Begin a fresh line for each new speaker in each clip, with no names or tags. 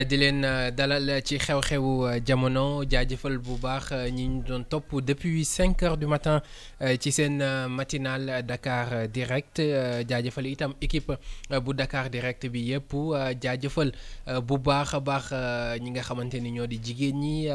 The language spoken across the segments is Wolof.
di leen dalal ci xew-xewu jamono jaajëfal bu baax ñi ñu doon topp depuis 5 heures du matin ci seen matinal Dakar Direct jaajëfal itam équipe bu Dakar Direct bi yëpp jaajëfal bu baax a baax ñi nga xamante ni ñoo di jigéen ñi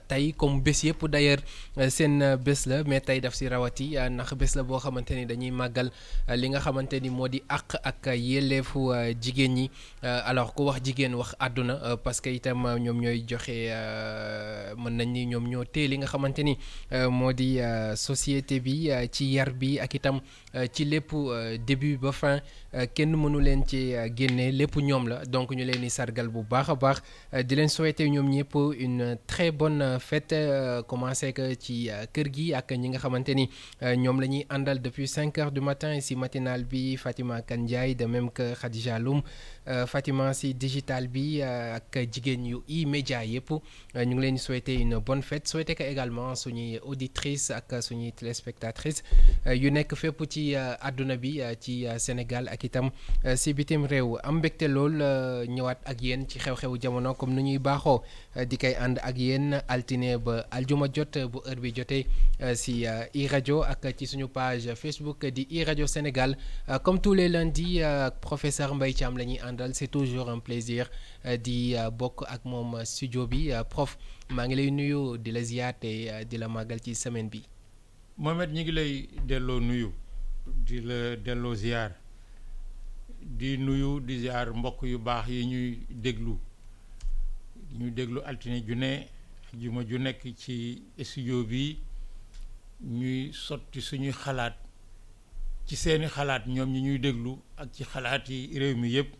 tey comme bés yëpp d'ailleurs seen bés la mais tey daf si rawati ndax bés la boo xamante ni dañuy màggal li nga xamante ni moo di àq ak yelleefu jigéen ñi alors ku wax jigéen wax àdduna. Parce que itam ñoom ñooy joxe mën nañ ni ñoom ñoo téye li nga xamante ni moo di société bi ci yar bi ak itam ci lépp début ba fin kenn mënu leen ci génne lépp ñoom la donc ñu leen di sargal bu baax a baax di leen souhaiter ñoom ñëpp une très bonne fête commencé que ci kër gi ak ñi nga xamante ni ñoom la ñuy àndal depuis 5 heures du matin si matinal bi Fatima Kandiaye de même que Khadija Loum Fatima si digital bi ak jigéen yu E-Media yëpp ñu ngi leen di souhaiter une bonne fête souhaiter que également suñuy auditrices ak suñuy téléspectatrices yu nekk fépp ci àdduna bi ci Sénégal ak itam si bitim réew am mbégte lool ñëwaat ak yéen ci xew-xewu jamono comme ni ñuy baaxoo di koy ànd ak yéen altine ba aljuma jot bu heure bi jotee si iRadio ak ci suñu page Facebook di iRadio Sénégal comme tous les lundis professeur Mbaye Thiam la ñuy àndal c'est toujours un plaisir di bokk ak moom studio bi prof maa ngi lay nuyu di la ziyaar te di la màggal ci semaine bi.
Mohamed ñi ngi lay delloo nuyu di la delloo ziyaar di nuyu di ziyaar mbokk yu baax yi ñuy déglu altine ju ne juma ju nekk ci studio bi ñuy sotti suñuy xalaat ci seeni xalaat ñoom ñi ñuy déglu ak ci xalaat yi réew mi yépp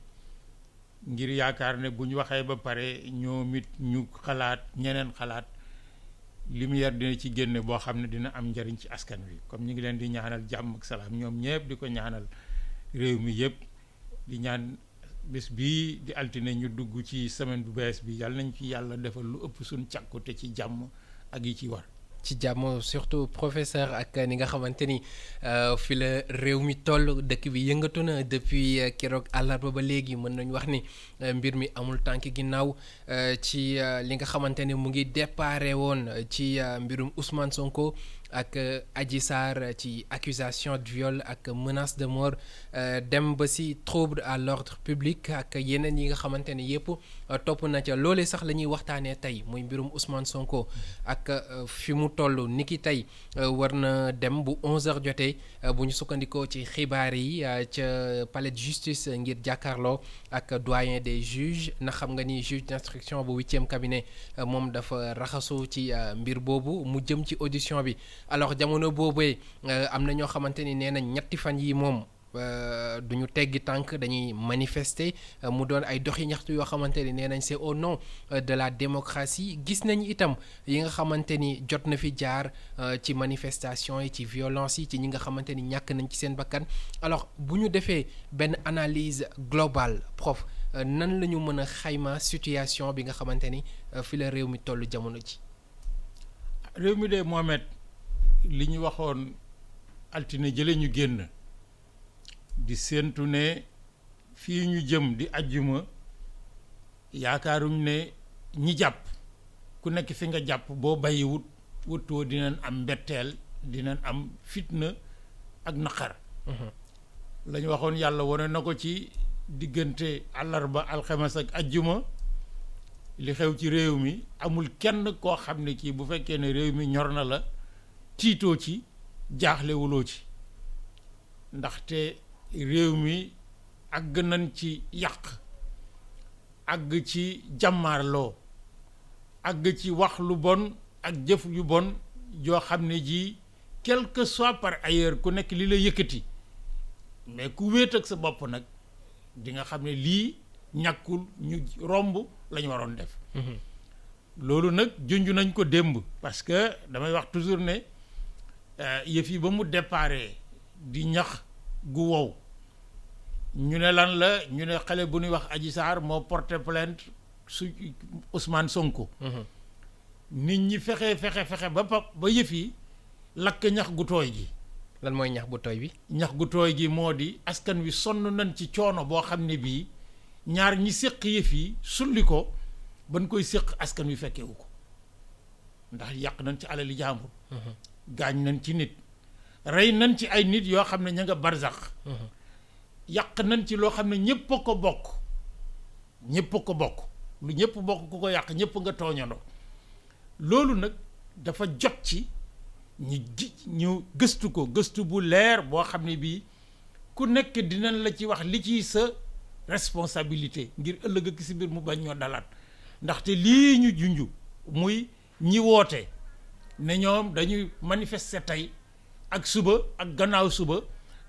ngir yaakaar ne bu ñu waxee ba pare ñoom it ñu xalaat ñeneen xalaat lumière dina ci génne boo xam ne dina am njariñ ci askan wi comme ñu ngi leen di ñaanal jàmm ak salaam ñoom ñëpp di ko ñaanal réew mi yëpp di ñaan bés bii di altine ñu dugg ci semaine bu bees bi yàlla nañ ci yàlla defal lu ëpp suñ càkkute ci jàmm ak yi ci war.
ci jàmm surtout professeur ak ni nga xamante ni fi la réew mi toll dëkk bi yëngatu na depuis keroog àllarba ba léegi mën nañu wax ni mbir mi amul tànk ginnaaw ci li nga xamante ni mu ngi déparé woon ci mbirum Ousmane Sonko ak Adji Sarr ci accusation de viol ak menace de mort dem ba si trouble à l'ordre public ak yeneen yi nga xamante ni yëpp topp na ca loolee sax la ñuy waxtaanee tey muy mbirum Ousmane Sonko ak fi mu toll ni ki tey war na dem bu 11h jotee bu ñu sukkandikoo ci xibaar yi ca palais de justice ngir jàkkaarloo ak doyen des juges na xam nga ni juge d'instruction bu 8e cabinet moom dafa raxasu ci mbir boobu mu jëm ci audition bi alors jamono boobee am na ñoo xamante ni nee nañ ñetti fan yi moom du ñu teggi tànk dañuy manifester mu doon ay doxi ñaxtu yoo xamante ni nee nañ c'est au nom de la démocratie gis nañ itam yi nga xamante ni jot na fi jaar ci manifestation yi ci violence yi ci ñi nga xamante ni ñàkk nañ ci seen bakkan alors bu ñu defee benn analyse globale prof nan la ñu mën a xayma situation bi nga xamante ni fi la réew mi toll jamono ji.
réew mi de Mohamed li ñu waxoon altine jële ñu génn di séentu ne fii ñu jëm di ajjuma yaakaaruñ ne ñi jàpp ku nekk fi nga jàpp boo bàyyiwut wutoo dinañ am mbetteel dinañ am fitna ak naqar la ñu waxoon yàlla wane na ko ci diggante àllarba alxames ak ajjuma li xew ci réew mi amul kenn koo xam ne kii bu fekkee ne réew mi ñor na la tiitoo ci jaaxlewuloo ci ndaxte réew mi àgg nañ ci yàq àgg ci jàmmaarloo àgg ci wax lu bon ak jëf yu bon joo xam ne ji quel que soit par ailleurs ku nekk li la yëkkati mais ku wéet ak sa bopp nag di nga xam ne lii ñàkkul ñu romb la ñu waroon def loolu nag junj nañ ko démb parce que damay wax toujours ne yëf yi ba mu déparé di ñax gu wow ñu ne lan la ñu ne xale bu ñuy wax Adji Sarr moo porté plainte su Ousmane Sonko nit ñi fexe ba yëf yi lakk ñax gu tooy gi.
lan mooy ñax bu tooy bi.
ñax gu tooy gi moo di askan wi sonn nañ ci coono boo xam ne bii ñaar ñi séq yëf yi sulli ko ban koy séq askan wi fekkewu ko ndax yàq nañ ci alali jàmbur gaañ nañ ci nit rey nañ ci ay nit yoo xam ne ña nga barzax yàq nañ ci loo xam ne ñëpp a ko bokk ñëpp a ko bokk lu ñëpp bokk ku ko yàq ñëpp nga tooñandoo loolu nag dafa jot ci ñu gëstu ko gëstu bu leer boo xam ne bii ku nekk dinañ la ci wax li ciy sa responsabilité ngir ëllëg ak si biir mu bañ ñoo dalaat ndaxte lii ñu junj muy ñi woote ne ñoom dañuy manifester tey ak suba ak gannaaw suba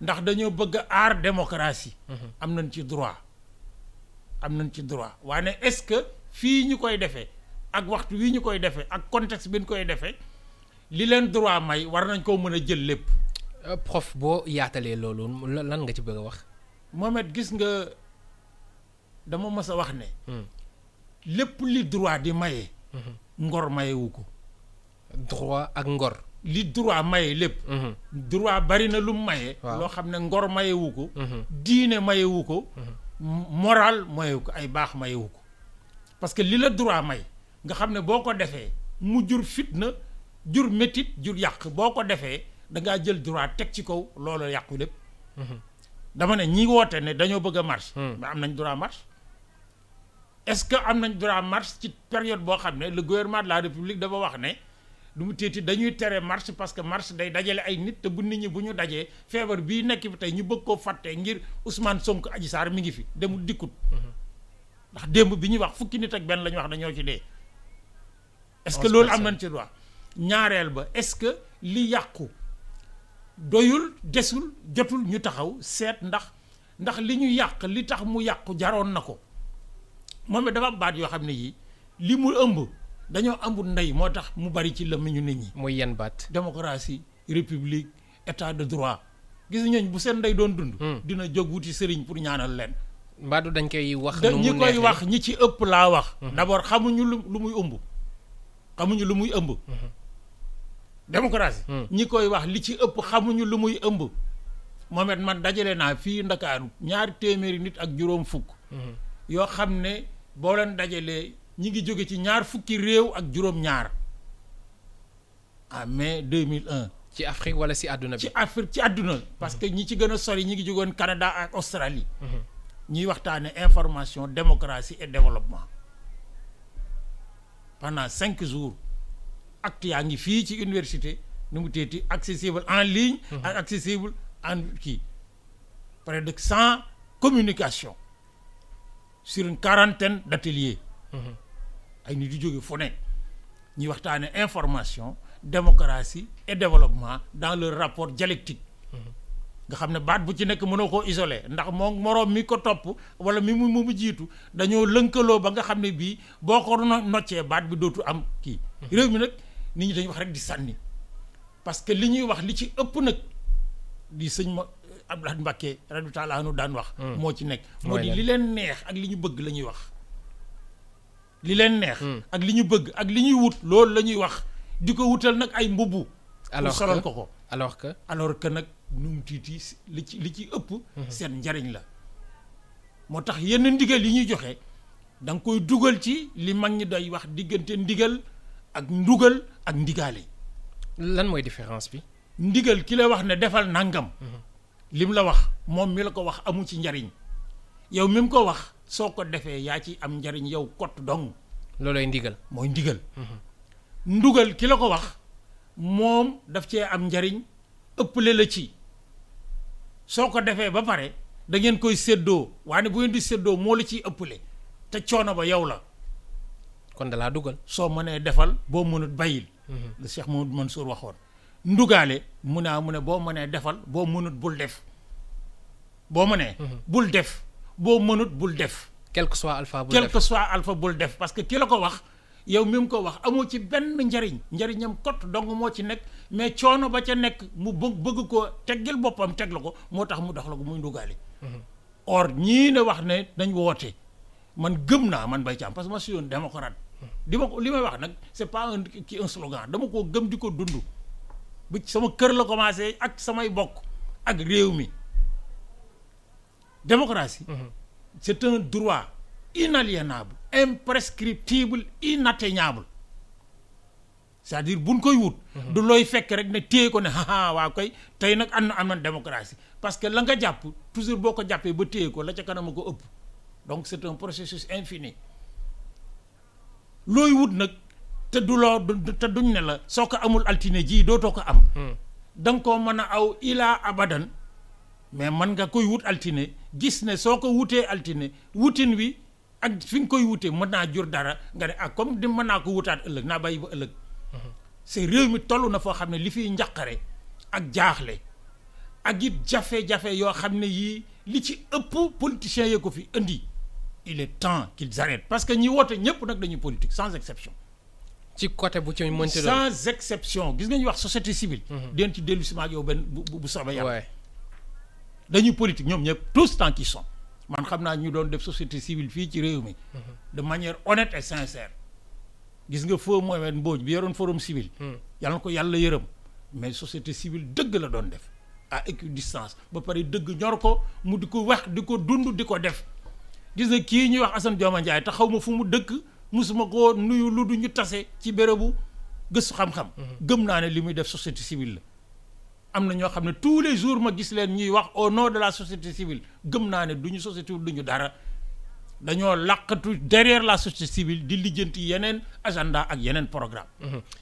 ndax dañoo bëgg a aar démocratie. am nañ ci droit waaye est-ce que fii ñu koy defee ak waxtu wii ñu koy defee ak contexte bi ñu koy defee li leen droit may war nañ koo mën a jël lépp.
prof boo yaatalee loolu lan nga ci bëgg a wax.
Mohamed gis nga dama mës a wax ne. lépp li droit di maye. ngor mayewu ko.
droit ak ngor.
li droit maye lépp. droit bari na lu mu maye. loo xam ne ngor mayewu ko. diine mayewu ko. moral mayewu ko ay baax mayewu ko. parce que li la droit may nga xam ne boo ko defee mu jur fitna jur métit jur yàq boo ko defee da ngaa jël droit teg ci kaw loolu yàqu lépp. dama ne ñi woote ne dañoo bëgg a marche. mais am nañ droit marche. est-ce que am nañ droit marche ci période boo xam ne le gouvernement de la république dafa wax ne du mu téeti dañuy tere marche parce que marche day dajale ay nit te bu nit ñi bu ñu dajee feebar bii nekk fi tey ñu bëgg koo fàtte ngir Ousmane Sonko Adji Sarr mi ngi fi demul dikkut. ndax démb bi ñuy wax fukki nit ak benn la ñu wax dañoo ci dee. est-ce que loolu am nañ ci droit. ñaareel ba est-ce que li yàqu doyul desul jotul ñu taxaw seet ndax li ñu yàq li tax mu yàqu jaroon na ko moom it dafa am baat yoo xam ne yii li mu ëmb dañoo ëmbul ndey moo tax mu bari ci lëmmiñu nit ñi.
mooy yan baat.
démocratie république état de droit gis ñooñ bu seen ndey doon dund. dina jóg wuti sëriñ pour ñaanal leen.
mbaadu dañ koy wax. nu mu
ñi koy wax ñi ci ëpp laa wax. d'abord xamuñu lu muy ëmb. xamuñu lu muy ëmb. démocratie. ñi koy wax li ci ëpp xamuñu lu muy ëmb. moom it man dajale naa fii Ndakaaru 200 nit ak juróom fukk. yoo xam ne boo leen dajalee ñi ngi jóge ci 20 réew ak juróom-ñaar en mai 2001.
ci Afrique wala si àdduna bi.
ci Afrique ci àdduna. parce que ñi ci gën a sori ñi ngi jógoon Canada ak Australie. ñuy waxtaane information démocratie et développement pendant 5 jours. acte yaa ngi fii ci université nu mu teeti accessible en ligne ak accessible en kii près de 100 communications sur une 40aine d'ateliers ay nit di jóge fu ne ñuy waxtaane information démocratie et développement dans leur rapport dialectique nga xam ne baat bu ci nekk mënoo koo isolé ndax moom moroom mi ko topp wala mi mu jiitu dañoo lënkaloo ba nga xam ne bii boo ko noccee baat bi dootu am kii réew mi nag nit ñi dañuy wax rek di sànni parce que li ñuy wax li ci ëpp nag di sëñ ma Abdoulaye Mbacké radiyallahu ta'ala anhu daan wax. moo ci nekk moo di li leen neex ak li ñu bëgg la ñuy wax. li leen neex. ak li ñu bëgg ak li ñuy wut loolu la ñuy wax di ko wutal nag ay mbubu.
alors
solal ko
alors
que nag nu mu tiiti li ci ëpp. seen njariñ la. moo tax yenn ndigal yi ñuy joxe da nga koy dugal ci li mag ñi day wax diggante ndigal. ak ndugal ak ndigaale.
lan mooy différence bi.
ndigal ki la wax ne defal nangam. lim la wax moom mi la ko wax amu ci njariñ yow mi mu ko wax soo ko defee yaa ci am njariñ yow kott dong.
loolooy ndigal.
mooy ndigal. ndugal ki la ko wax moom daf cee am njariñ ëpple la ci soo ko defee ba pare da ngeen koy séddoo waaye bu ngeen di séddoo moo la ciy ëpple te coono ba yow la.
kon da laa dugal.
soo mënee defal boo mënut bàyyil. le Cheikh Mouhamadou Mansour waxoon. ndugaale mu ne boo mënee defal boo mënut bul def. boo mënee. bul def boo mënut bul def.
quel que soit alpha
bul def parce que ki la ko wax yow mi mu ko wax amoo ci benn njariñam kot dong moo ci nekk mais coono ba ca nekk mu bëgg ko teggil boppam teg la ko moo tax mu dox la ko muy ndugaale. or ñii ne wax ne dañ woote. man gëm naa man Mbaye Thiam parce que ma suis un démocrate li may wax nag c'est pas un slogan dama koo gëm di ko dund bu sama kër la commencé ak samay bokk ak réew mi démocratie c'est un droit inaliénable imprescriptible inatteignable c'est-à-dire buñ koy wut du looy fekk rek ne téye ko ne aa waa koy tey nag am na démocratie parce que la nga jàpp toujours boo ko jàppee ba téye ko la ca kanam a ko ëpp donc c'est un processus infini looy wut nag te duñ ne la soo ko amul altine ji dootoo ko am da nga koo mën a aw ilaa abadan mais man nga koy wut altine gis ne soo ko wutee altine wutin wi ak fi nga koy wutee mën naa jur dara nga ne comme di mën naa ko wutaat ëllëg naa bàyyi ba ëllëg c'est réew mi toll na foo xam ne li fiy njaqare ak jaaxle ak it jafe-jafe yoo xam ne yii li ci ëpp politiciens yee ko fi indi il est temps qu'ils arrêtent parce que ñi woote ñëpp nag dañuy politique sans exception
ci côté bu ci mënti doon
sans exception gis nga ñu wax société civile den ci dellu si ma ak yow benn bu soobee yàlla dañuy politique ñoom ñëpp tous tant qu'ils sont man xam naa ñu doon def société civile fii ci réew mi de manière honnête et sincère gis nga feu Mohamed Mbodj bi yoroon forum civil yàlla na ko yàlla yërëm mais société civile dëgg la doon def à équidistance ba pare dëgg ñor ko mu di ko wax di ko dund di ko def gis nga kii ñuy wax Assane Dioma Ndiaye te xaw ma fu mu dëkk musuma ko nuyu lu du ñu tase ci bérébu gëstu xam-xam gëm naa ne li muy def société civile la am na ñoo xam ne tous les jours ma gis leen ñuy wax au nom de la société civile gëm naa ne duñu société civile duñu dara dañoo làqatu derrière la société civile di lijjanti yeneen agenda ak yeneen programme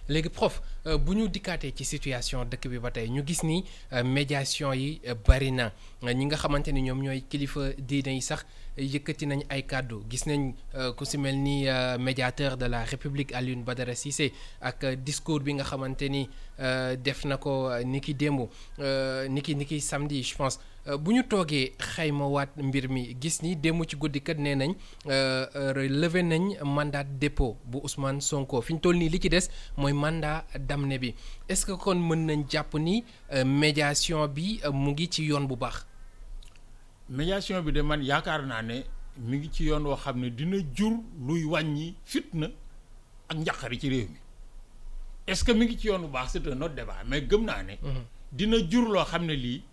léegi prof bu ñu dikkaatee ci situation dëkk bi ba tey ñu gis ni médiation yi bari na ñi nga xamante ni ñoom ñooy kilifa diine yi sax yëkkati nañ ay kàddu gis nañ ku si mel ni médiateur de la République Alioune Badara Cissé ak discours bi nga xamante ni def na ko ni ki démb ni ki samedi je pense bu ñu toogee xayma waat mbir mi gis ni démb ci guddi kat nee nañ levé nañ mandat dépôt bu Ousmane Sonko fi ñu toll nii li ci des mooy mandat d'amener bi est-ce que kon mën nañ jàpp ni médiation bi mu ngi ci yoon bu baax.
médiation bi de man yaakaar naa ne mi ngi ci yoon woo xam ne dina jur luy wàññi fitna ak njaqari ci réew mi est-ce que mi ngi ci yoon bu baax c'est un autre débat mais gëm naa ne. dina jur loo xam ne lii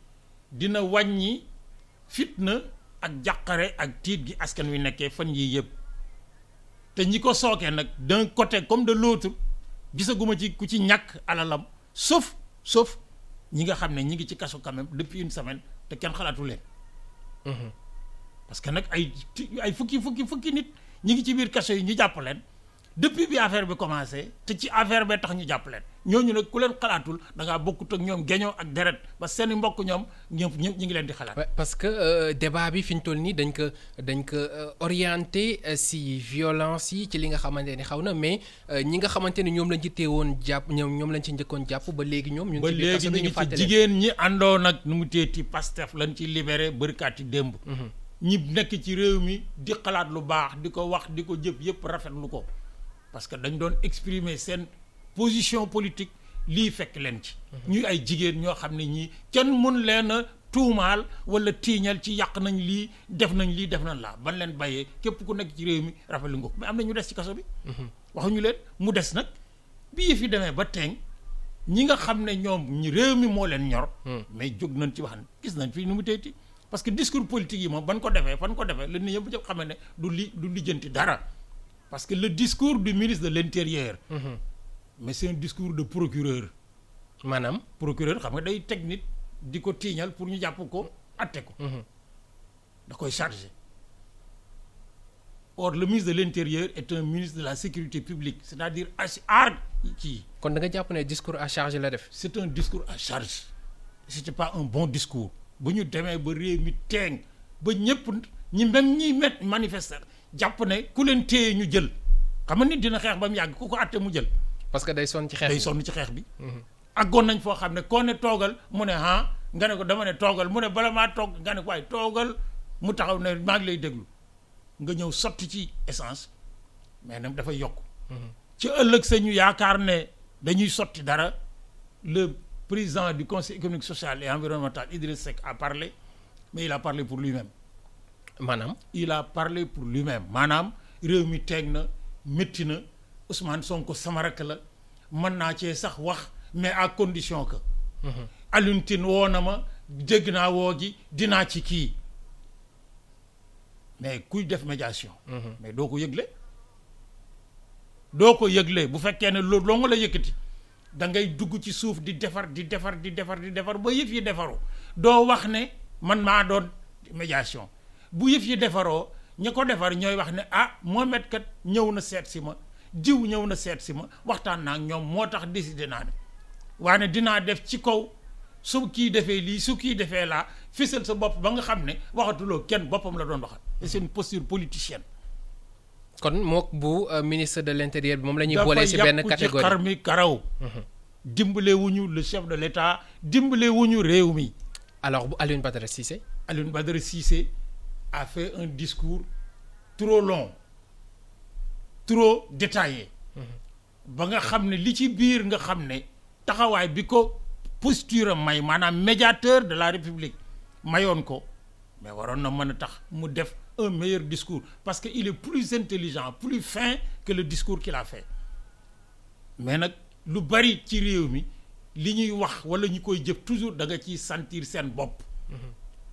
dina wàññi fitna ak njaqare ak tiit gi askan wi nekkee fan yii yëpp te ñi ko sookee nag d'un côté comme de l'autre gisaguma ci ku ci ñàkk alalam sauf ñi nga xam ne ñi ngi ci kaso quand même depuis une semaine te kenn xalaatu leen. parce que nag ay fukki nit ñi ngi ci biir kaso yi ñu jàpp leen depuis bi affaire bi commencé te ci affaire bee tax ñu jàpp leen ñooñu nag ku leen xalaatul da ngaa bokkut ak ñoom geñoo ak deret ba seeni mbokk ñoom ñu ngi leen di xalaat.
parce que débat bi fi ñu toll nii dañ ko orienté si violence yi ci li nga xamante ni xaw na mais ñi nga xamante ni ñoom lañ ci teewoon jàpp ñoom lañ ci njëkkoon jàpp ba léegi ñoom. ñu ngi ci biir kaso bi ñu fàttali ba léegi
jigéen ñi àndoon nag nu mu teeti Pastef lañ ci libéré bërkaati démb. ñi nekk ci réew mi di xalaat lu baax di ko wax di ko jëf yëpp rafetlu ko. parce que dañ doon exprimer seen position politique lii fekk leen ci. ñuy ay jigéen ñoo xam ne ñii kenn mun leen a tuumaal wala tiiñal ci yàq nañ lii def nañ laa ban leen bàyyee képp ku nekk ci réew mi rafetlu nga ko mais am na ñu des ci kaso bi. waxuñu leen mu des nag bi fi demee ba teeng ñi nga xam ne ñoom ñi réew mi moo leen ñor. mais jóg nañ ci wax gis nañ fii nu mu teyti parce que discours politique yi moom fan ko defee la nit ñëpp xam ne du lijjanti dara. parce que le discours du ministre de l'Intérieur. mais c'est un discours de procureur.
maanaam
procureur xam nga day teg nit di ko tiiñal pour ñu jàpp ko atte ko. da koy chargé. or le ministre de l'Intérieur est un ministre de la sécurité publique c'est-à-dire aar kii.
kon da nga jàpp ne discours à charge la def.
c'est un discours à charge. c'était pas un bon discours. bu ñu demee ba réew mi teeng ba ñëpp ñi manifester. jàpp ne ku leen téye ñu jël xam nga nit dina xeex ba mu yàgg ku ko àtte mu jël.
parce que day sonn ci xeex bi.
àggoon nañ foo xam ne koo ne toogal mu ne nga ne ko dama ne toogal mu ne bala maa toog nga ne ko waaye toogal mu taxaw ne maa ngi lay déglu nga ñëw sotti ci essence mais nag dafay yokk. ci ëllëg sa ñu yaakaar ne dañuy sotti dara le président du conseil économique social et environnemental Idriss Seck a parlé mais il a parlé pour lui-même. il a parlé pour lui-même maanaam réew mi teeg na métti na Ousmane Sonko sama rakk la mën naa cee sax wax mais à condition que. Alioune Tine woo na ma dégg naa woo gi dinaa ci kii mais kuy def médiation. mais doo ko yëgle doo ko yëgle bu fekkee ne loolu loo nga la yëkkati da ngay dugg ci suuf di defar ba yëf yi defaru doo wax ne man maa doon médiation bu yëf yi defaroo ña ko defar ñooy wax ne Mohamed kat ñëw na seet si ma diw ñëw na seet si ma waxtaan naa ak ñoom moo tax décidé naa ne waaye dinaa def ci kaw su kii defee lii su kii defee laa fësal sa bopp ba nga xam ne waxatuloo kenn boppam la doon waxal et c'est une posture politicienne.
kon mook bu ministre de l'intérieur bi moom la ñuy boole ci benn catégorie
dafa yàqu ci xar mi karaw. dimbale wuñu le chef de l'État dimbale wuñu réew mi.
alors bu Alioune Badara Cissé.
Alioune Badara Cissé a fait un discours trop long trop détaillé. ba nga xam ne li ci biir nga xam ne taxawaay bi ko posture may maanaam médiateur de la République mayoon ko mais waroon na mën a tax mu def un meilleur discours parce que il est plus intelligent plus fin que le discours qu'il a fait mais nag lu bari ci réew mi li ñuy wax wala ñu koy jëf toujours da nga ciy sentir seen bopp.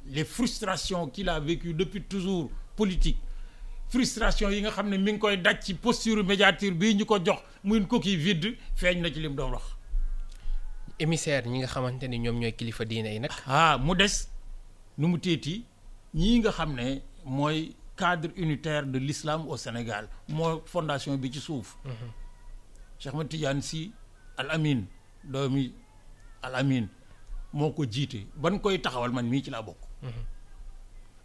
Les frustrations qu'il a vécues depuis toujours politique frustration yi nga xam ne mi ngi koy daj ci posture médiature bii ñu ko jox muy une coquille vide feeñ na ci lim doon wax.
émissaire ñi nga xamante ni ñoom ñooy kilifa diine yi nag.
mu des nu mu teeti ñii nga xam ne mooy cadre unitaire de l'islam au Sénégal moo fondation bi ci suuf. Cheikh Ahmed Tidiane Sy Al Amin doomi Al Amin moo ko jiite ban koy taxawal man mii ci laa bokk.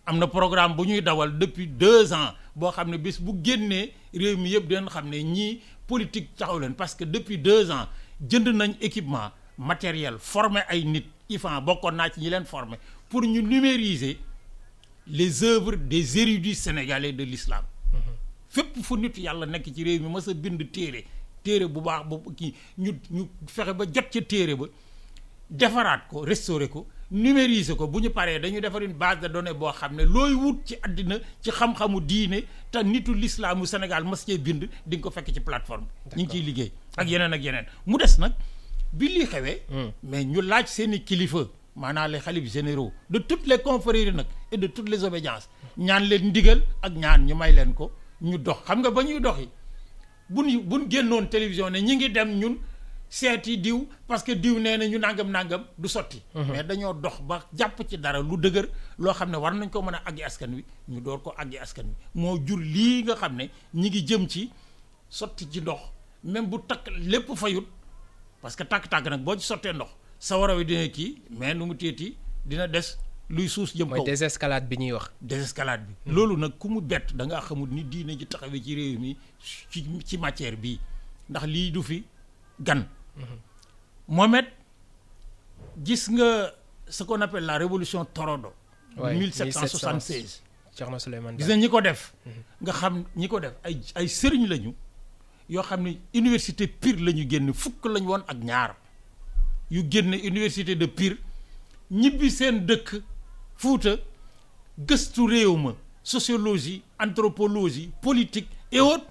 am na programme bu ñuy dawal depuis 2 ans boo xam ne bis bu génnee réew mi yëpp dinañ xam ne ñii politique taxaw leen parce que depuis 2 ans jënd nañ équipement matériel former ay nit IFAN bokkoon naa ci ñi leen former pour ñu numériser les œuvres des érudits sénégalais de l'islam. fépp fu nit yàlla nekk ci réew mi mës a bind téere bu baax boobu kii ñu fexe ba jot ca téere ba defaraat ko restaurer ko numériser ko bu ñu paree dañu defar une base de données boo xam ne looy wut ci àddina ci xam-xamu diine te nitu l'islamu Sénégal mas cee bind di nga ko fekk ci plateforme ñu ngi ciy liggéey ak yeneen mu des nag bi lii xewee mais ñu laaj seeni kilifa maanaam les xalifes généraux de toutes les confréries nag et de toutes les obédiences ñaan leen ndigal ak ñaan ñu may leen ko ñu dox xam nga ba ñuy doxi buñ génnoon télévision ne ñi ngi dem ñun seeti diw parce que diw nee na ñu nangam du sotti. mais dañoo dox ba jàpp ci dara lu dëgër loo xam ne war nañ ko mën a àggi askan wi ñu door ko àggi askan wi moo jur lii nga xam ne ñi ngi jëm ci sotti ci ndox même bu takk lépp fayut parce que tàkk-tàkk nag boo ci sottee ndox sa war a dina kii mais nu mu teeti dina des luy suus jëm kaw.
mooy désescalade bi ñuy wax.
désescalade bi. loolu nag ku mu bett da ngaa xamul ni diine ji taxawee ci réew mi ci matière bii ndax lii du fi gan. Mohamed gis nga ce qu'on appelle la révolution Torodo. 1776.
Thierno Souleymane
gis nga ñi ko def. nga xam ñi ko def ay sëriñ lañu yoo xam ne université Pire la ñu génn fukk lañu woon ak ñaar yu génn université de Pire ñibbi seen dëkk Fuuta gëstu réew ma sociologie anthropologie politique et autres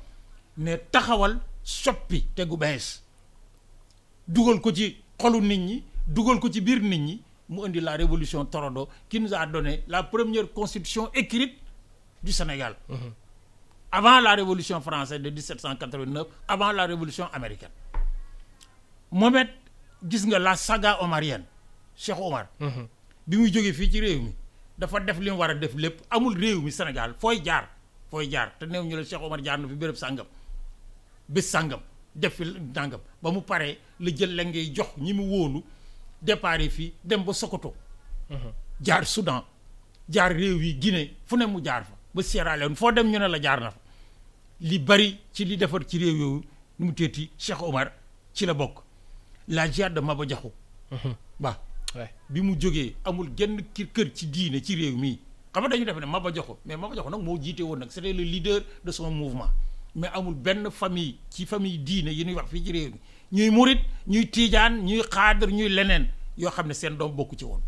ne taxawal soppi te gu bees dugal ko ci xolu nit ñi dugal ko ci biir nit ñi mu indi la révolution Torodo qui nous a donné la première constitution écrite du Sénégal. Avant la révolution française de 1789 avant la révolution américaine. Mohamed gis nga la saga omarienne Cheikh Omar. bi muy jógee fii ci réew mi dafa def li mu war a def lépp amul réew mi Sénégal fooy jaar te néew ñu la Cheikh Omar jaar na fi béréb sàngam bés sàngam def fi nàngam ba mu paree la jël la ngay jox ñi mu wóolu départ fii dem ba Sokoto. jaar Soudan jaar réew yi Guinée fu ne mu jaar fa ba Sierra Leone foo dem ñu ne la jaar na fa li bari ci li defar ci réew yooyu nu mu teeti Cheikh Omar ci la bokk la jihad de Maba Diakhou ba bi mu jógee amul genn kër ci diine ci réew mii xam nga dañu def ne Maba Diakhou mais Maba Diakhou nag moo jiite woon nag c'était le leader de son mouvement mais amul benn famille ci famille diine yi ñuy wax fii ci réew mi ñuy murit ñuy tiijaan ñuy xaadar ñuy leneen yoo xam ne seen doom bokku ci woon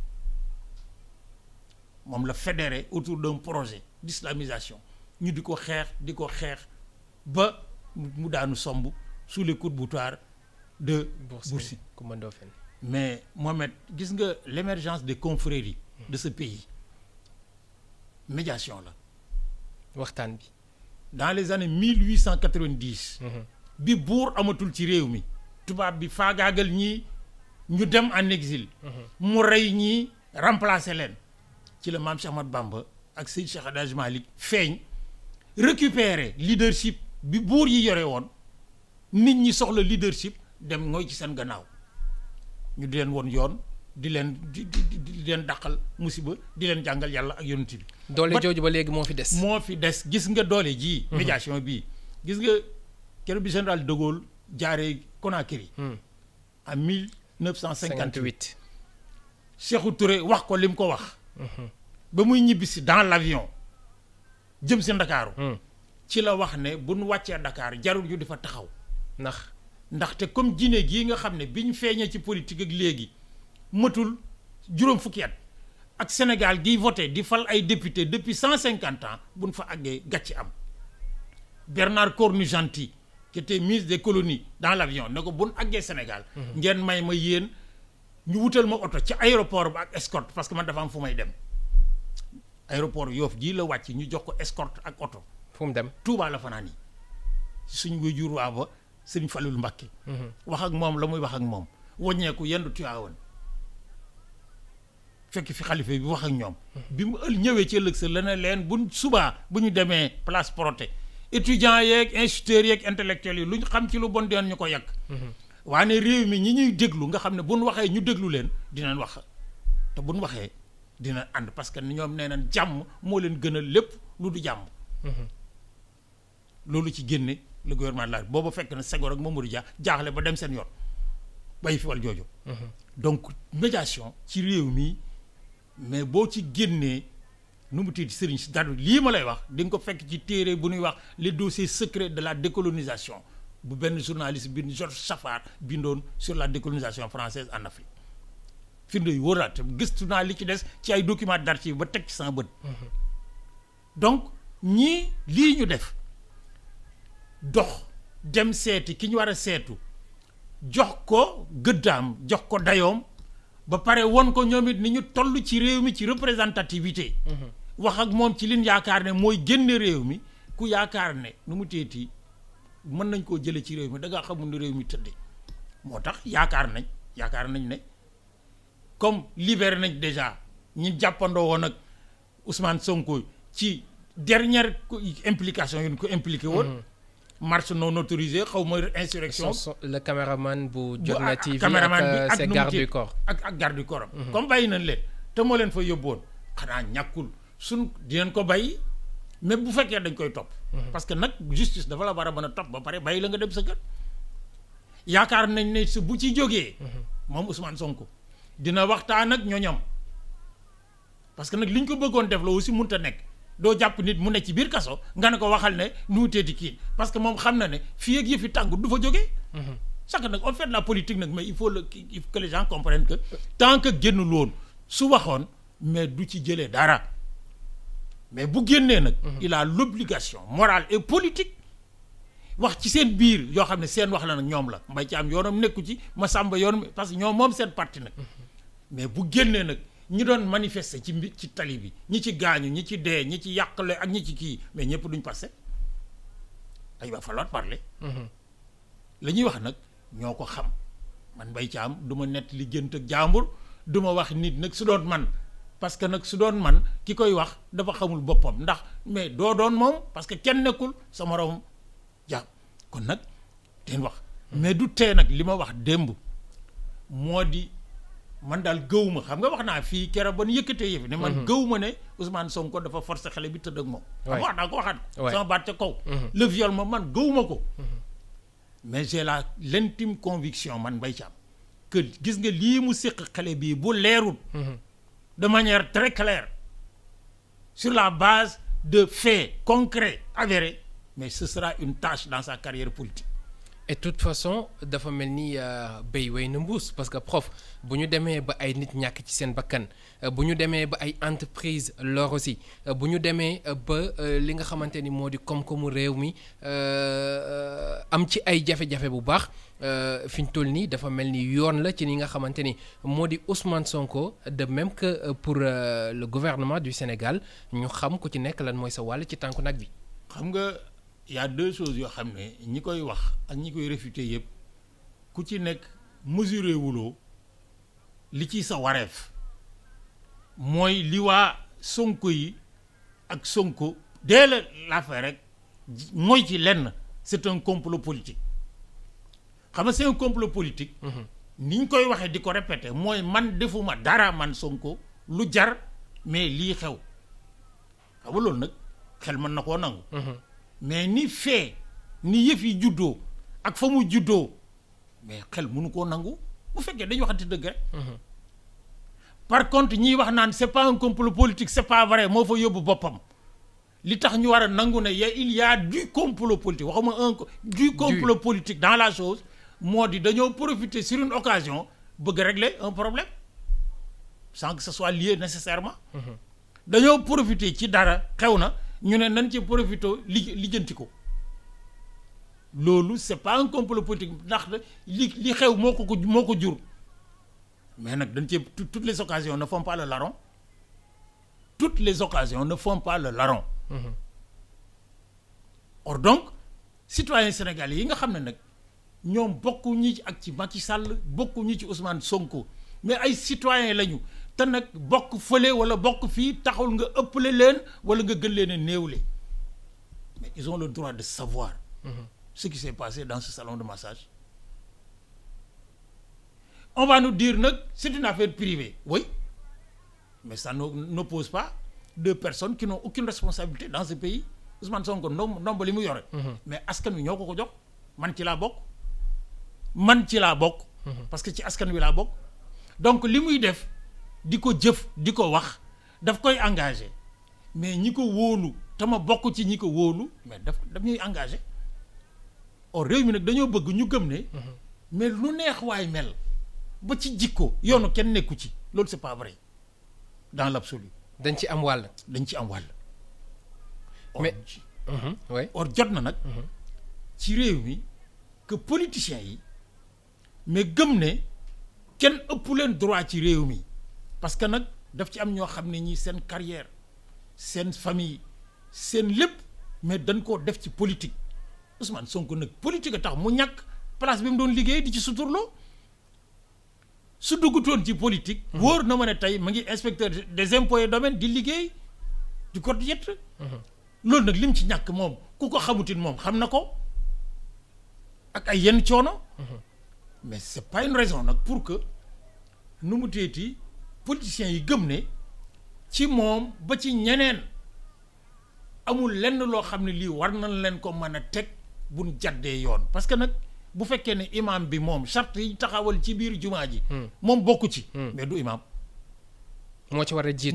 moom la fédéré autour d'un projet d'islamisation ñu di ko xeex ba mu daanu somb sous les coups de boutoir de Boursine
Coumba Ndoffène.
mais Mohamed gis nga l'émergence des confréries de ce pays médiation la
waxtaan bi
dans les années 1890 bi buur amatul ci réew mi tubaab bi faagaagal ñii ñu dem en exil mu rey ñii remplacer leen ci la maam Cheikh Ahmadou Bamba ak Seydi Cheikh El Hadji Malick feeñ récupérer leadership bi buur yi yore woon nit ñi soxla leadership dem ngooy ci seen gannaaw ñu di leen woon yoon di leen dàqal musiba di leen jàngal yàlla ak yonent bi
doole jooju ba léegi moo fi des gis
nga doole ji médiation bii gis nga keroog bi général de Gaulle jaaree Conakry en 1958 Sékou Touré wax ko li mu ko wax ba muy ñibbisi dans l'avion jëm si Ndakaaru ci la wax ne bu nu wàccee Dakar jarul yu di fa taxaw ndaxte comme Guinée gii nga xam ne bi ñu feeñee ci politique ak léegi matul juróom fukki at ak Sénégal giy voté di fal ay député depuis 150 ans bu nu fa àggee gàcci am Bernard Cornut-Gentille qui était ministre des colonies dans l'avion ne ko bu nu àggee Sénégal ngeen may ma yéen ñu wutal ma oto ci aéroport ba ak escorte parce que man dafa am fu may dem aéroport Yoff jii la wàcc ñu jox ko escorte ak oto
fu mu dem
Touba la fanaan yi suñu waajur waa ba Sëriñ Fallu Mbàkke wax ak moom la muy wax ak moom waññeeku yendu Tiwaawan fekk fi xalifa bi wax ak ñoom bi mu ñëwee ci ëllëg sa la ne leen bu subaa bu ñu demee place Protet étudiants yeeg instituteurs yeeg intellectuels yi lu ñu xam ci lu bon deen ñu ko yàq waane réew mi ñi ñuy déglu nga xam ne bu ñu waxee ñu déglu leen dinañ wax te bu ñu waxee dina ànd parce que ñoom nee nañ jàmm moo leen gënal lépp lu du jàmm loolu ci génne le gouvernement de la booba fekk na Senghor ak Mamadou Dia jaaxle ba dem seen yoon bay fi wal jooju donc médiation ci réew mi mais boo ci génnee nu mu tudd sëriñ si dara lii ma lay wax di nga ko fekk ci téere bu ñuy wax les dossiers secrets de la décolonisation bu benn journaliste bi Georges Safar bindoon sur la décolonisation française en Afrique firnde yu wóoraat gëstu naa li ci des ci ay documents d'archives ba teg ci sama bët donc ñii lii ñu def dox dem seeti ki ñu war a seetu jox ko gëddaam jox ko dayoom ba pare won ko ñoom it ni ñu toll ci réew mi ci représentativité wax ak moom ci liñ yaakaar ne mooy génne réew mi ku yaakaar ne nu mu teeti mën nañ koo jële ci réew mi da ngaa xamul ne réew mi tëdde moo tax yaakaar nañ ne comme libéré nañ déjà ñi jàppandoo woon ak Ousmane Sonko ci dernière implication yu ñu ko impliqué woon marche non autorisée xaw ma insurrection
le caméraman bu Jotna TV ak ses gardes du corps
ak garde du corps comme bàyyi nañ leen te moo leen fa yóbboon xanaa ñàkkul suñ dinañ ko bàyyi mais bu fekkee dañ koy topp parce que nag justice dafa la war a mën a topp ba pare bàyyi la nga dem sa kër yaakaar nañ ne su bu ci jógee moom Ousmane Sonko dina waxtaan ak ñoñam parce que nag li ñu ko bëggoon def la aussi mënut a nekk doo jàpp nit mu ne ci biir kaso nga ne ko waxal ne nu mu teeti kii parce que moom xam na ne fii ak yëfi tànk du fa jógee chaque nag on fait de la politique nag mais il faut que les gens comprennent que tant que génnul woon su waxoon mais du ci jëlee dara mais bu génnee nag il a l'obligation morale et politique wax ci seen biir yoo xam ne seen wax la nag ñoom la Mbaye Thiam yoonam nekku ci Massamba yoonam parce que ñoom moom seen parti nag mais bu génnee nag ñi doon manifester ci tali bi ñi ci gaañu ñi ci dee ñi ci yàqale ak ñi ci kii mais ñëpp duñ passé il va falloir parler la ñuy wax nag ñoo ko xam man Mbaye Thiam du ma nett li gént ak jàmbur du ma wax nit nag su doon man parce que nag su doon man ki koy wax dafa xamul boppam ndax mais doo doon moom parce que kenn nekkul sa moroom jàmm kon nag teen wax mais du tee nag li ma wax démb moo di man daal gëwuma xam nga wax naa fii keroog ba nu yëkkatee yëf ne man gëwuma ne Ousmane Sonko dafa forcer xale bi tëdd ak moom xam wax naa ko waxaat ko sama baat ca kaw le viol moom man gëwuma ko mais j'ai l'intime conviction man Mbaye Thiam que gis nga lii mu séq xale bii bu leerul de manière très claire sur la base de faits concrets avérés mais ce sera une tâche dans sa carrière politique
et de toute façon dafa mel ni béy way na mbuus parce que prof bu ñu demee ba ay nit ñàkk ci seen bakkan bu ñu demee ba ay entreprise lor aussi bu ñu demee ba li nga xamante ni moo di koom-koomu réew mi am ci ay jafe-jafe bu baax fi ñu toll nii dafa mel ni yoon la ci li nga xamante ni moo di Ousmane Sonko de même que pour le gouvernement du Sénégal ñu xam ku ci nekk lan mooy sa wàll ci tànku nag bi.
xam nga y a deux choses yoo xam ne ñi koy wax ak ñi koy réfuter yëpp ku ci nekk mesuré wuloo li ci sa wareef mooy li waa Sonko yi ak Sonko dès l'affaire rek mooy ci lenn c'est un complot politique xam nga c'est un complot politique. ni ñu koy waxee di ko répéter mooy man defuma dara man Sonko lu jar mais lii xew xam nga loolu nag xel mën na koo nangu. mais ni fee ni yëf yi juddoo ak fa mu juddoo mais xel mënu koo nangu bu fekkee dañu waxante dëgg rek. par contre ñiy wax naan c'est pas un complot politique c'est pas vrai moo fa yóbbu boppam li tax ñu war a nangu ne il y a du complot politique waxuma du complot politique dans la chose moo di dañoo profiter sur une occasion bëgg régler un problème sans que ce soit lié nécessairement. dañoo profiter ci dara xew na ñu ne nañ ci profiter lijjanti ko loolu c'est pas un complot politique ndax li xew moo ko jur mais nag dañ ci toutes les occasions ne font pas le larron toutes les occasions ne font pas le larron. or donc citoyens sénégalais yi nga xam ne nag ñoom bokku ñi ak ci Macky Sall bokku ñi ci Ousmane Sonko mais ay citoyens lañu te nag bokk fële wala bokk fii taxul nga ëppale leen wala nga gën leen a néewle mais ils ont le droit de savoir ce qui s'est passé dans ce salon de massage. On va nous dire nag c'est une affaire privée oui mais ça n'oppose pas deux personnes qui n'ont aucune responsabilité dans ce pays. Ousmane Sonko ndomb li mu yore. mais askan wi ñoo ko jox man ci laa bokk. parce que ci askan wi laa bokk. donc li muy def di ko jëf di ko wax daf koy engagé mais ñi ko wóolu te ma bokk ci ñi ko wóolu mais daf ñuy engagé. or réew mi nag dañoo bëgg ñu gëm ne. mais lu neex waay mel ba ci jikko yoonu kenn nekku ci loolu c'est pas vrai dans l'absolu.
dañ ci am wàll.
mais or jot na nag ci réew mi que politiciens yi mais gëm ne kenn ëpp leen droit ci réew mi parce que nag daf ci am ñoo xam ne ñi seen carrière seen famille seen lépp mais dañ koo def ci politique Ousmane Sonko nag politique a tax mu ñàkk place bi mu doon liggéey di ci suturloo su duggutoon ci politique wóor na ma ne tey ma ngi inspecteur des impôts et domaines di liggéey di ko yett loolu nag lim ci ñàkk moom ku ko xamutin moom xam na ko ak ay yenn coono mais c'est pas une raison nag pour que nu mu teeti politiciens yi gëm ne ci moom ba ci ñeneen amul lenn loo xam ne lii war nañ leen ko mën a teg buñ jaddee yoon parce que nag bu fekkee ne imam bi moom charte yi taxawal ci biir jumaa ji moom bokku ci mais du imam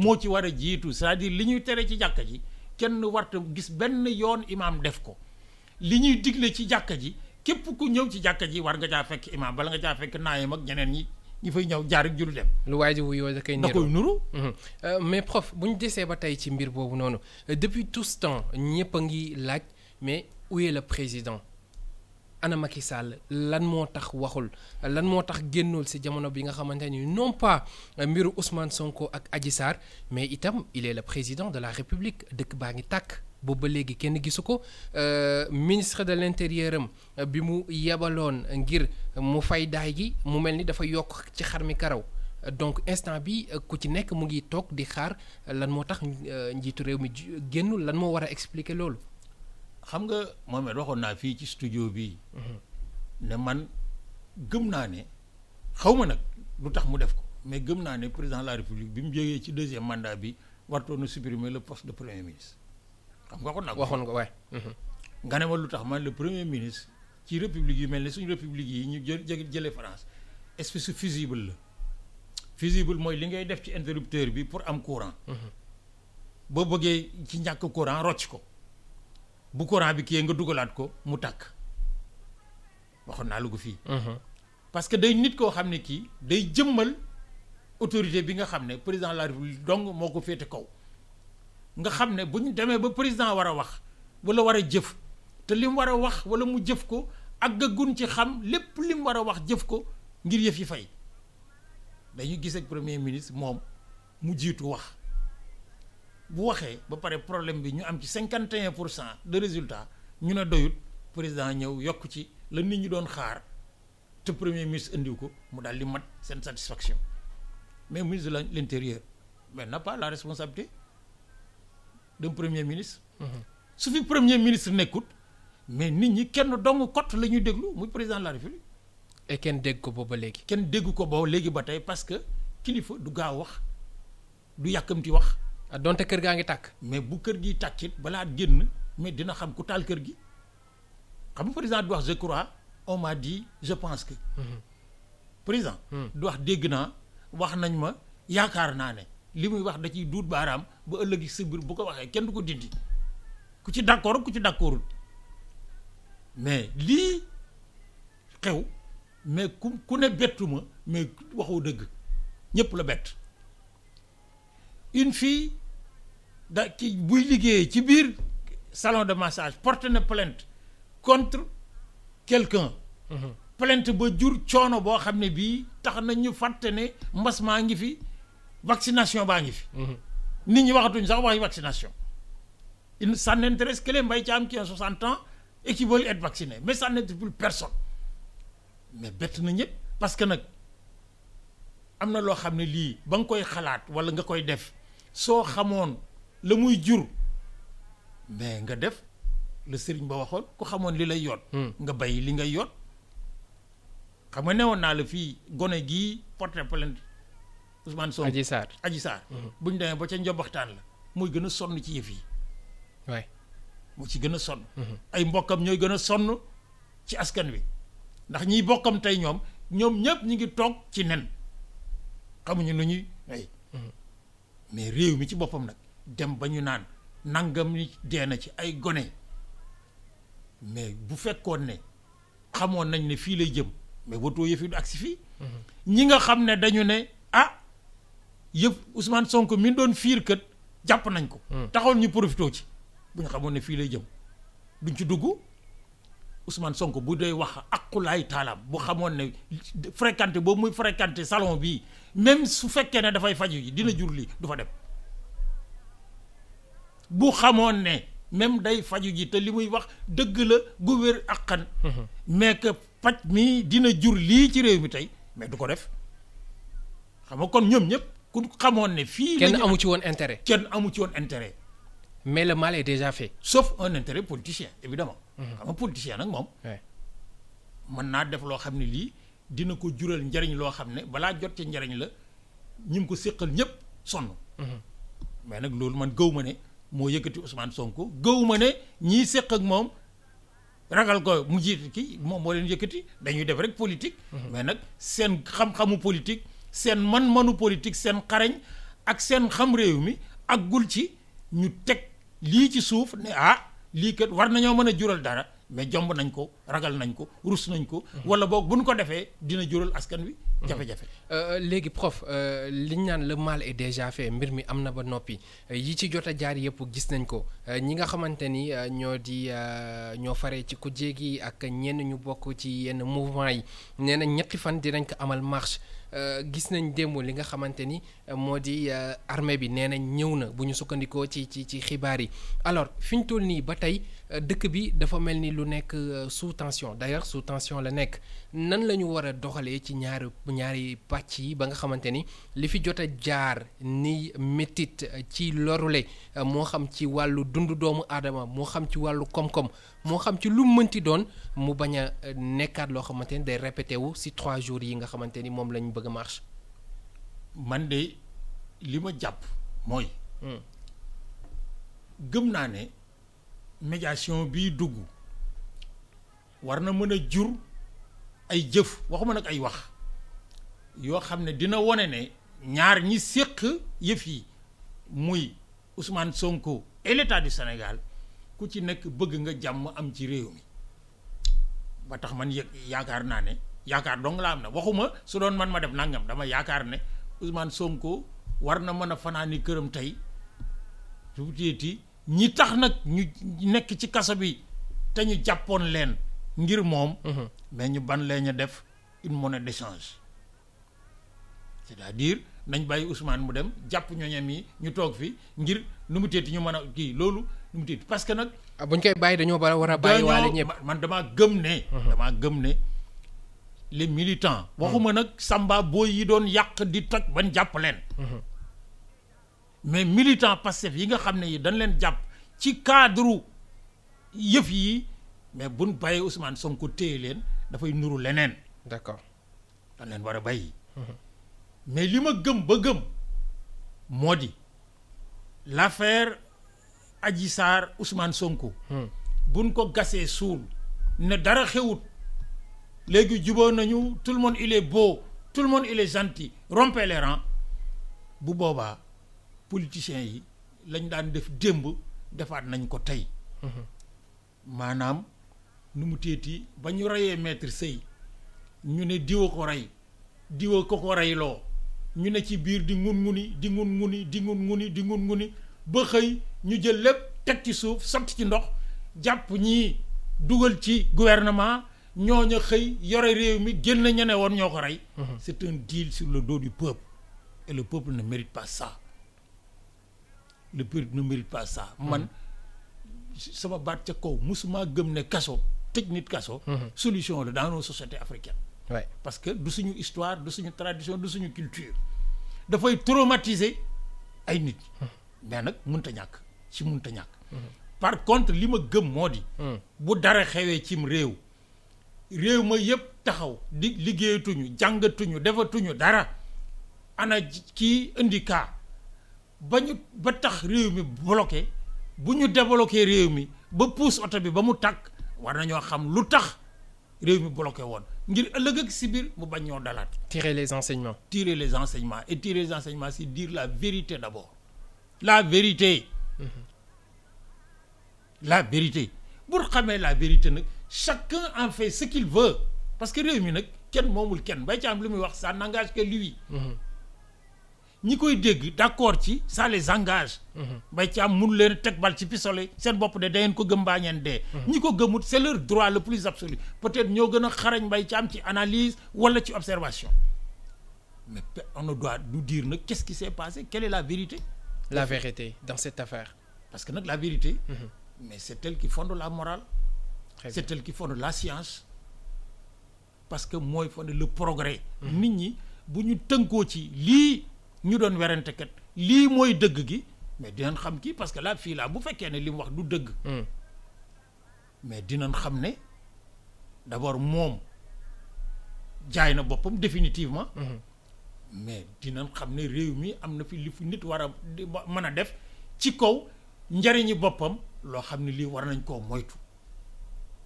moo ci war a jiitu c'est-à-dire li ñuy tere ci jàkka ji kenn warta gis benn yoon imam def ko li ñuy digle ci jàkka ji képp ku ñëw ci jàkka ji war nga caa fekk imam bala nga caa fekk naayam ak ñeneen ñi fay ñëw jaar ak julu dem lu waay ji wuyoo da koy
nuru
mais prof bu ñu desee ba tey ci mbir boobu noonu depuis tout ce temps ñëpp a ngi laaj mais où est le président ana Macky Sall lan moo tax waxul lan moo tax génnul ci jamono bi nga xamante ni non pas mbiru Ousmane Sonko ak Adji Sarr mais itam il est le président de la République dëkk baa ngi tàkk boobu ba léegi kenn gisu ko ministre de l'intérieur am bi mu yebaloon ngir mu fay daay gi mu mel ni dafa yokk ci xar mi karaw donc instant bi ku ci nekk mu ngi toog di xaar lan moo tax njiitu réew mi génnul lan moo war a expliquer loolu.
xam nga Mohamed waxoon naa fii ci studio bi ne man gëm naa ne xaw ma nag lu tax mu def ko mais gëm naa ne président de la République bi mu jógee ci deuxième mandat bi wartoon na supprimer le poste de premier ministre xam nga waxoon
nga waay.
nga ne ma lu tax man le premier ministre ci république yu mel ne suñu république yi ñu jëlee France espèce fusible la fusible mooy li ngay def ci interrupteur bi pour am courant boo bëggee ci ñàkk courant rocc ko bu courant bi kii nga dugalaat ko mu tàkk waxoon naa la ko fii parce que day nit koo xam ne kii day jëmmal autorité bi nga xam ne président de la République donc moo ko féete kaw nga xam ne bu ñu demee ba président war a wax wala war a jëf te li mu war a wax wala mu jëf ko ak gëggun ci xam lépp li mu war a wax jëf ko ngir yëf yi fay dañu gis ak premier ministre moom mu jiitu wax bu waxee ba pare problème bi ñu am ci 51% de résultat ñu ne doyut président ñëw yokk ci la nit ñi doon xaar te premier ministre indiw ko mu daal di mat seen satisfaction mais ministre de l'intérieur mais n'a pas la responsabilité d'un premier ministre. su fi premier ministre nekkut mais nit ñi kenn dong kott la ñuy déglu muy président de la république.
et kenn dégg ko booba léegi.
kenn dégg ko booba léegi ba tey parce que kilifa du gaaw wax du yàkkamti wax.
donte kër gaa ngi tàkk.
mais bu kër gi tàkkit balaa génn mais dina xam ku taal kër gi xam nga président du wax je crois on m'a dit je pense que. président. du wax dégg naa wax nañ ma yaakaar naa ne li muy wax da ciy duut baaraam ba ëllëgi si biir bu ko waxee kenn du ko dindi ku ci d'accord ku ci d'accordul mais lii xew mais ku ne bettu ma mais waxoo dëgg ñëpp la bett une fille da ki buy liggéeyee ci biir salon de massage porte na plainte contre quelqu'un. plainte ba jur coono boo xam ne bii tax na ñu fàtte ne mbas maa ngi fi vaccination baa ngi fi. nit ñi waxatuñ sax waxi vaccination. ça n'intéresse que les Mbaye Thiam qui a 60 ans et qui veulent être vaccinés mais ça n'intéresse plus personne mais bett na ñëpp parce que nag am na loo xam ne lii ba nga koy xalaat walla nga koy def soo xamoon la muy jur mais nga def le sëriñ ba waxoon ku xamoon li lay yoot nga bay li ngay yoot xam nga newoon naa la fii gone gii porté plainte Ousmane Sonko Adji Sarr bu ñu demee ba ca njobaxtaan la muy gën a sonn ci yëf yi
waay
mu ci gën a sonn ay mbokkam ñooy gën a sonn ci askan wi ndax ñiy bokkam tey ñoom ñëpp ñi ngi toog ci nen xamuñu lu ñuy ay mais réew mi ci boppam nag dem ba ñu naan nangam ni dee na ci ay gone mais bu fekkoon ne xamoon nañ ne fii lay jëm mais watoo yëf yi du agsi fii ñi nga xam ne dañu ne yëpp Ousmane Sonko mi doon fiir kët jàpp nañ ko taxoon ñu profité ci bu ñu xamoon ne fii lay jëm duñ ci dugg Ousmane Sonko bu dee wax aqulaay taalaam bu xamoon ne fréquenté boobu muy fréquenté salon bii même su fekkee ne dafay faju ji dina jur lii du fa dem bu xamoon ne même day faju ji te li muy wax dëgg la gu wér akkan mais que paj mi dina jur lii ci réew mi tey mais du ko def xam nga kon ñoom ñëpp ku xamoon ne fii
kenn amu ci woon intérêt mais le mal est déjà fait
sauf un intérêt politicien évidemment xam nga politicien nag moom mën naa def loo xam ne lii dina ko jural njariñ loo xam ne balaa jot ci njariñ la ñi ngi ko séqal ñëpp sonn mais nag loolu man gëw ma ne moo yëkkati Ousmane Sonko gëw ma ne ñii séq ak moom ragal ko mu jiit kii moom moo leen yëkkati dañuy def rek politique mais nag seen xam-xamu politique seen man-manu politique seen xarañ ak seen xam réew mi ak gul ci ñu teg lii ci suuf ne lii kat war nañoo mën a jural dara mais jomb nañ ko ragal nañ ko rus nañ ko wala boog bu ñu ko defee dina jural askan wi jafe-jafe
léegi prof li ñu naan le mal est déjà fait mbir mi am na ba noppi yi ci jot a jaar yëpp gis nañ ko ñi nga xamante ni ñoo faree ci kujje gi ak ñenn ñu bokk ci yenn mouvement yi nee na ñetti fan dinañ ko amal marche gis nañ démb li nga xamante ni moo di armée bi nee nañ ñëw na bu ñu sukkandikoo ci xibaar yi alors fi ñu toll nii ba tey dëkk bi dafa mel ni lu nekk sous tension d'ailleurs sous tension la nekk nan la ñu war a doxalee ci ñaari pàcc yi ba nga xamante ni li fi jot a jaar ni métit ci lorule moo xam ci wàllu dundu doomu aadama moo xam ci wàllu koom-koom moo xam ci lu mënti doon mu bañ a nekkaat loo xamante ni day répété wu si 3 jours yi nga xamante ni moom lañ bëgg a marche.
man de li ma jàpp mooy. gëm naa ne médiation bii dugg war na mën a jur ay jëf waxuma nag ay wax yoo xam ne dina wone ne ñaar ñi séq yëf yi muy Ousmane Sonko et l'État du Sénégal ku ci nekk bëgg nga jàmm am ci réew mi ba tax man yaakaar naa ne yaakaar dong la am na waxuma su doon man ma def nangam dama yaakaar ne Ousmane Sonko war na mën a fanaani këram tey su teeti ñi tax nag ñu nekk ci kaso bi te ñu jàppoon leen ngir moom mais ñu ban leen a def une monnaie d'échange c'est-à-dire nañ bàyyi Ousmane mu dem jàpp ñooñam yi ñu toog fi ngir nu mu teeti ñu mën a kii loolu nu mu tiit parce que nag.
buñ koy bàyyi dañoo war a bàyyi waale ñëpp.
man damaa gëm ne. Les militants. waxuma nag samba booy yi doon yàq di toj ban jàpp leen. mais militants Pastef yi nga xam ne yi dañ leen jàpp ci cadre yëf yi mais buñ bàyyee Ousmane Sonko téye leen dafay nuru leneen.
d'accord
dañ leen war a bàyyi. mais li ma gëm ba gëm moo di l'affaire Adji Sarr Ousmane Sonko. buñ ko gasee suul ne dara xewut. léegi jubóo nañu tout le monde il est beau tout le monde il est gentil rompez les rangs bu boobaa politiciens yi lañ daan def démb defaat nañ ko tey. maanaam nu mu téeti ba ñu reyee maître Sèye ñu ne diwa ko rey diwa ko reyloo ñu ne ci biir di ngun-nguni ba xëy ñu jël lépp teg ci suuf sotti ci ndox jàpp ñii dugal ci gouvernement. ñooñu xëy yore réew mi génn ña ne woon ñoo ko rey. c'est un deal sur le dos du peuple et le peuple ne mérite pas ça le peuple ne mérite pas ça. man sama baat ca kaw musuma gëm ne kaso tëj nit kaso. solution la dans nos sociétés africaines.
Ouais.
parce que du suñu histoire du suñu tradition du suñu culture dafay traumatiser ay nit. mais nag mënta ñàkk. par contre li ma gëm moo di. bu dara xewee cim réew ma yëpp taxaw di liggéeyatuñu jàngatuñu defatuñu dara ana kii indi kaa ba tax réew mi bloqué bu ñu débloqué réew mi ba pousse oto bi ba mu tàkk war nañoo xam lu tax réew mi bloqué woon ngir ëllëg ak si biir mu bañ ñoo dalaat.
Tirer les enseignements,
c'est dire la vérité d'abord. La vérité. bu xamee la vérité nag chacun en fait ce qu'il veut parce que réew mi nag kenn moomul kenn bay ci am li muy wax ça n'engage que lui. ñi koy dégg d'accord ci ça les engage. bay ci am mënu leen teg bal ci pistolet seen bopp de dangeen ko gëm baa ngeen dee. ñi ko gëmut c'est leur droit le plus absolu peut-être ñoo gën a xarañ bay ci am ci analyse wala ci observation mais on doit nous dire nag qu'est-ce qui s'est passé quelle est la vérité.
La vérité dans cette affaire.
parce que nag la vérité. mais c'est elle qui fonde la morale. C'est elle qui fonde la science parce que mooy fonde le progrès. nit ñi bu ñu tënkoo ci lii ñu doon werante kat lii mooy dëgg gi mais dinañ xam kii parce que la fii laa bu fekkee ne li mu wax du dëgg. mais dinañ xam ne d'abord moom jaay na boppam définitivement. mais dinañ xam ne réew mi am na fi li fi nit war a mën a def ci kaw njariñi boppam loo xam ne lii war nañ koo moytu.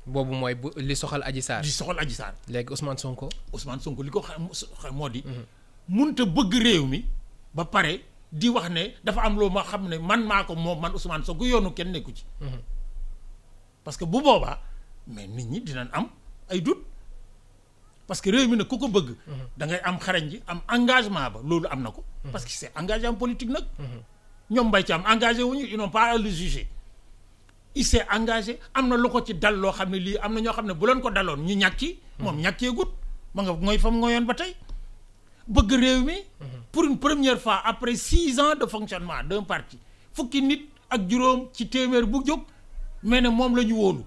boobu mooy li soxal Adji Sarr.
léegi Ousmane Sonko li ko xam moo di. munta bëgg réew mi ba pare di wax ne dafa am loo ma xam ne man maa ko moom man Ousmane Sonko yoonu kenn nekku ci. parce que bu boobaa mais nit ñi dinañ am ay doute parce que réew mi nag ku ko bëgg. da ngay am xarañ ji am engagement ba loolu am na ko. parce que c'est engagé en politique nag. ñoom Mbaye Thiam engagé wuñu ils n'ont pas à le juger. il s'est engagé am na lu ko ci dal loo xam ne lii am na ñoo xam ne bu leen ko daloon ñu ñàkki moom ñàkkee gut ma nga mooy fam ngoyoon ba tey bëgg réew mi pour une première fois après 6 ans de fonctionnement d'un parti fukki nit ak juróom ci téeméer bu jóg mais ne moom la ñu wóolu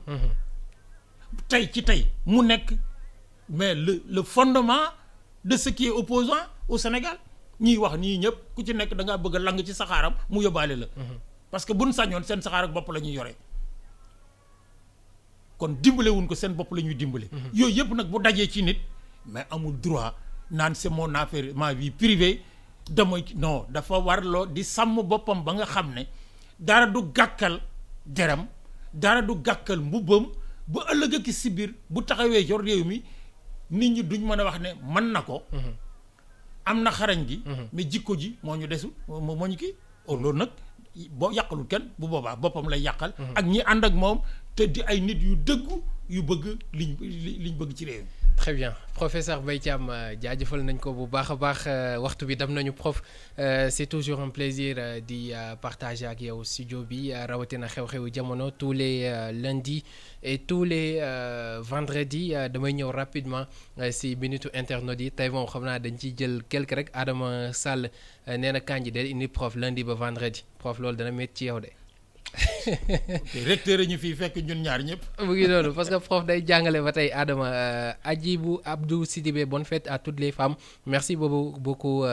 tey mu nekk mais le fondement de ce qui est opposant au Sénégal ñiy wax nii ñëpp ku ci nekk da ngaa bëgg a lang ci saxaaram mu yóbbaale la parce que buñ sañoon seen saxaar ak bopp la ñuy yore kon dimbale wuñ ko seen bopp la ñuy dimbale. yooyu yëpp nag bu dajee ci nit mais amul droit naan c'est mon affaire ma vie privée damay non dafa warloo di sàmm boppam ba nga xam ne dara du gàkkal deram dara du gàkkal mbubbam ba ëllëg ak si biir bu taxawee yor réew mi nit ñi duñ mën a wax ne mën na ko. am na xarañ gi. mais jikko ji moo ñu desul moo ñu kii loolu nag. boo yàqalul kenn bu boobaa boppam lay yàqal. ak ñi ànd ak moom te di ay nit yu dëggu yu bëgg liñ bëgg ci réew mi.
très bien professeur Mbaye Thiam jaajëfal nañ ko bu baax a baax waxtu bi dam nañu prof c'est toujours un plaisir di partager ak yow studio bi rawatina xew-xewu jamono tous les lundis et tous les vendredis damay ñëw rapidement si minute internautes yi tey moom xam naa dañ ciy jël quelque rek Adama Sall nee na kanji de indi prof lundi ba vendredi prof loolu dana métti ci yow de.
te recteur ñu fii fekk ñun ñaar ñëpp.
mu ngi noonu parce que prof day jàngale ba tey Adama Hadjibou Abdou Sidibé bonne fête à toutes les femmes merci beaucoup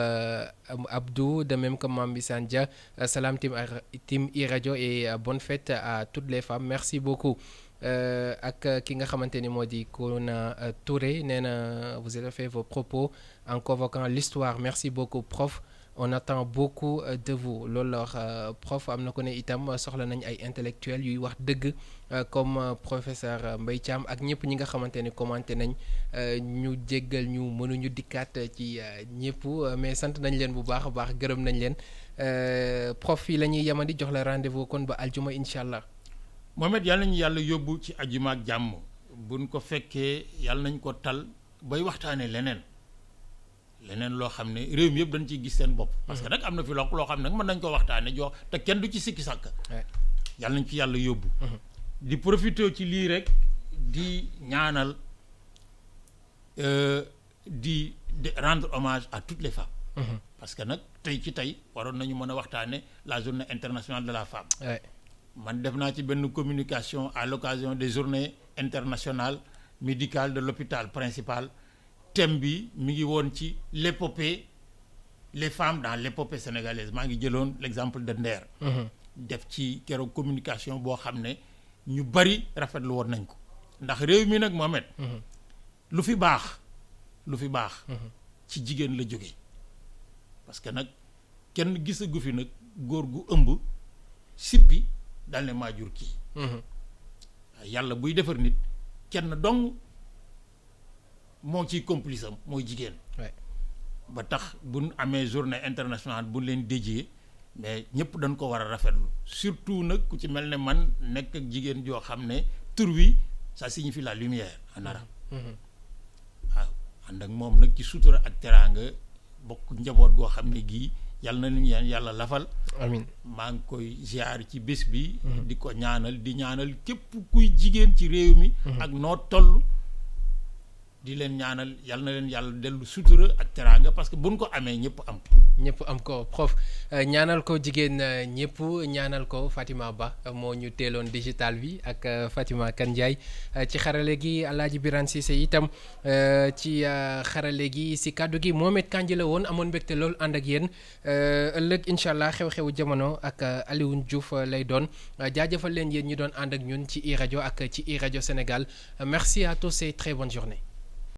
Abdou de même que Mame Bissane Dia Salam Team iRadio et bonne fête à toutes les femmes merci beaucoup ak ki nga xamante ni moo di Kona Touré nee na vous avez fait vos propos en convoquant l'histoire merci beaucoup prof on attend beaucoup de vous loolu la wax prof am na ko ne itam soxla nañ ay intellectuels yuy wax dëgg comme professeur Mbaye Thiam ak ñëpp ñi nga xamante ni commenté nañ ñu jéggal ñu mënuñu dikkaat ci ñëpp mais sant nañ leen bu baax a baax gërëm nañ leen prof yi la ñuy yemandi jox la rendez-vous kon ba aljuma incha allah.
Mohamed yàlla nañu yàlla yóbbu ci ajuma ak jàmm buñ ko fekkee yàlla nañ ko tal bay waxtaanee leneen loo xam ne réew mi yëpp dañ ciy gis seen bopp. parce que nag am na fi loo xam ne nag mën nañ ko waxtaanee jox te kenn du ci sikki sàkk. yàlla nañ ci yàlla yóbbu. di profité ci lii rek di ñaanal di rendre hommage à toutes les femmes. parce que nag tey waroon nañu mën a waxtaanee la journée internationale de la femme. man def naa ci benn communication à l'occasion des journées internationales médicales de l'hôpital principal thème bi mi ngi woon ci l'épopée les femmes dans l'épopée sénégalaise maa ngi jëloon l'exemple de Nder def ci keroog communication boo xam ne ñu bari rafetlu woon nañ ko ndax réew mi nag Mohamed lu fi baax ci jigéen la jóge parce que nag kenn gisagu fi nag góor gu ëmb sippi dal ne maa jur kii yàlla buy defar nit kenn dong moo ciy complice am mooy jigéen ba tax buñ amee journée internationale bu leen déjee mais ñëpp dañ ko war a rafetlu surtout nag ku ci mel ne man nekk ak jigéen joo xam ne tur wi ça signifie la lumière en arabe waaw ànd ak moom nag ci sutura ak teraanga bokk njaboot goo xam ne gii yàlla na ñu yàlla lafal
amiin
maa ngi koy ziar ci bés bi di ko ñaanal di ñaanal képp kuy jigéen ci réew mi ak noo toll di leen ñaanal yàlla na leen yàlla dellu sutura ak teraanga parce que buñ ko amee ñëpp am
ko prof ñaanal ko jigéen ñëpp ñaanal ko Fatima Ba moo ñu teeloon digital bi ak Fatima Kane Ndiaye ci xarale gi Alaaji Birane Cissé itam ci xarale gi si kàddu gi Mohamed Kandji la woon amoon mbégte loolu ànd ak yéen ëllëg incha allah xew-xewu jamono ak Alioune Diouf lay doon jaajëfal leen yéen ñi doon ànd ak ñun ci iRadio ak ci iRadio Sénégal merci à tous et très bonne journée.